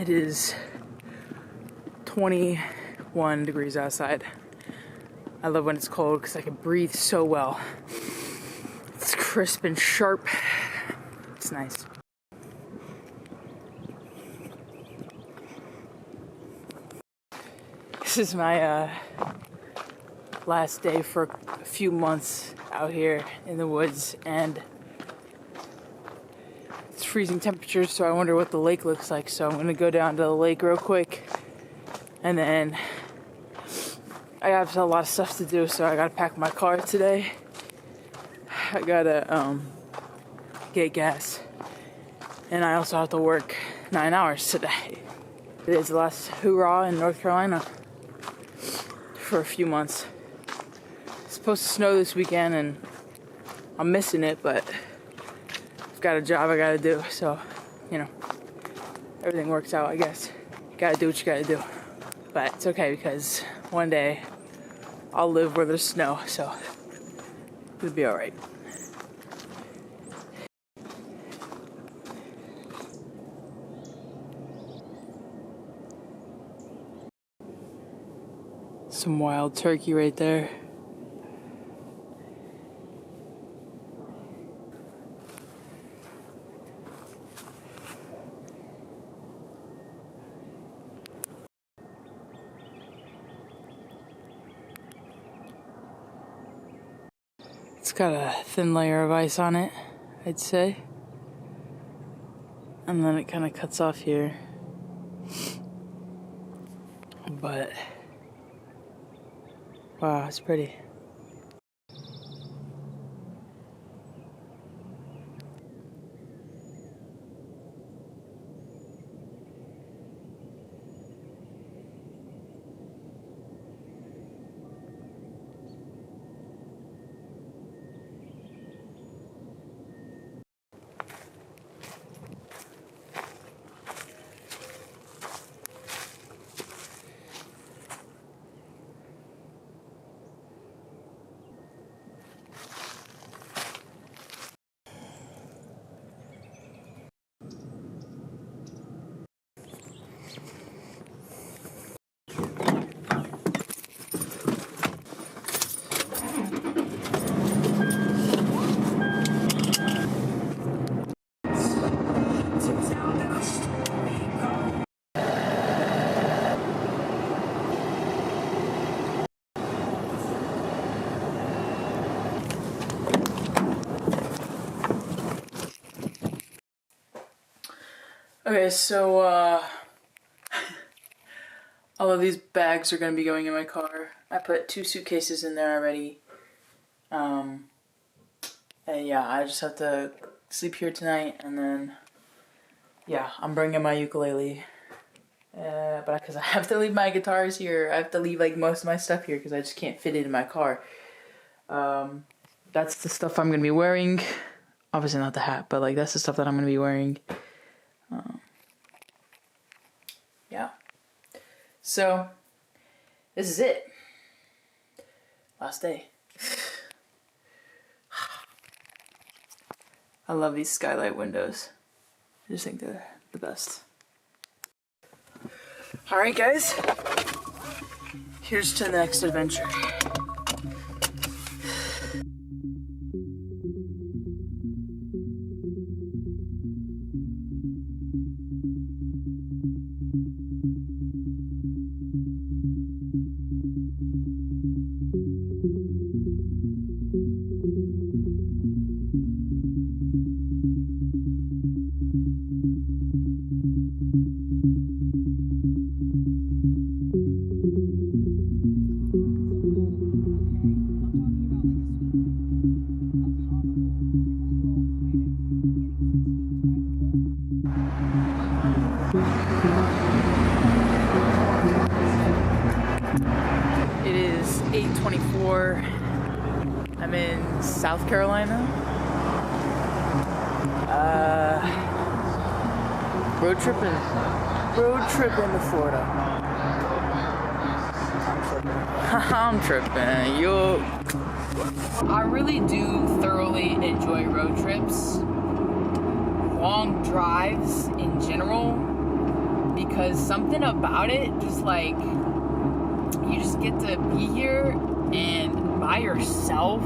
It is 21 degrees outside. I love when it's cold because I can breathe so well. It's crisp and sharp. It's nice. This is my last day for a few months out here in the woods, and it's freezing temperatures, so I wonder what the lake looks like. So I'm gonna go down to the lake real quick, and then I have a lot of stuff to do, so I gotta pack my car today. I gotta get gas, and I also have to work 9 hours today. It is the last hoorah in North Carolina for a few months. It's supposed to snow this weekend, and I'm missing it, but I've got a job I gotta do, so, you know, everything works out, I guess. You gotta do what you gotta do. But it's okay, because one day I'll live where there's snow, so it'll be alright. Some wild turkey right there. It's got a thin layer of ice on it, I'd say. And then it kind of cuts off here. But wow, it's pretty. Okay, so all of these bags are going to be going in my car. I put 2 suitcases in there already. And yeah, I just have to sleep here tonight, and then yeah, I'm bringing my ukulele. But because I have to leave my guitars here, I have to leave like most of my stuff here because I just can't fit it in my car. That's the stuff I'm going to be wearing. Obviously not the hat, but like that's the stuff that I'm going to be wearing. Yeah. So, this is it. Last day. I love these skylight windows. I just think they're the best. Alright guys, here's to the next adventure. It is 8:24. I'm in South Carolina. Road tripping to Florida. I'm tripping. Yo. I really do thoroughly enjoy road trips. Long drives in general because something about it, just like, you just get to be here and by yourself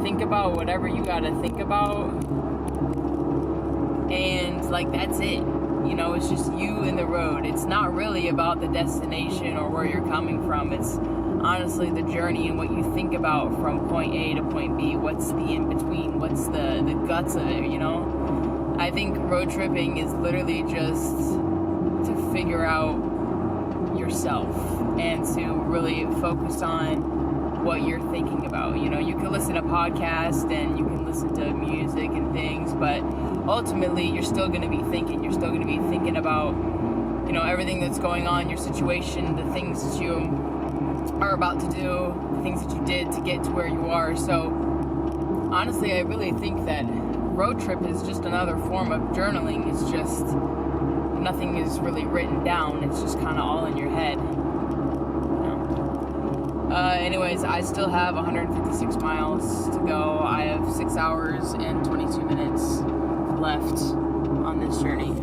think about whatever you gotta think about, and like, that's it. You know, it's just you and the road. It's not really about the destination or where you're coming from. It's honestly the journey and what you think about from point A to point B. What's the in-between? What's the guts of it, you know? I think road tripping is literally just to figure out yourself and to really focus on what you're thinking about. You know, you can listen to podcasts and you can listen to music and things, but ultimately you're still going to be thinking. You're still going to be thinking about, you know, everything that's going on, your situation, the things that you are about to do, the things that you did to get to where you are. So honestly, I really think that road trip is just another form of journaling. It's just, nothing is really written down. It's just kind of all in your head. Anyways, I still have 156 miles to go. I have 6 hours and 22 minutes left on this journey.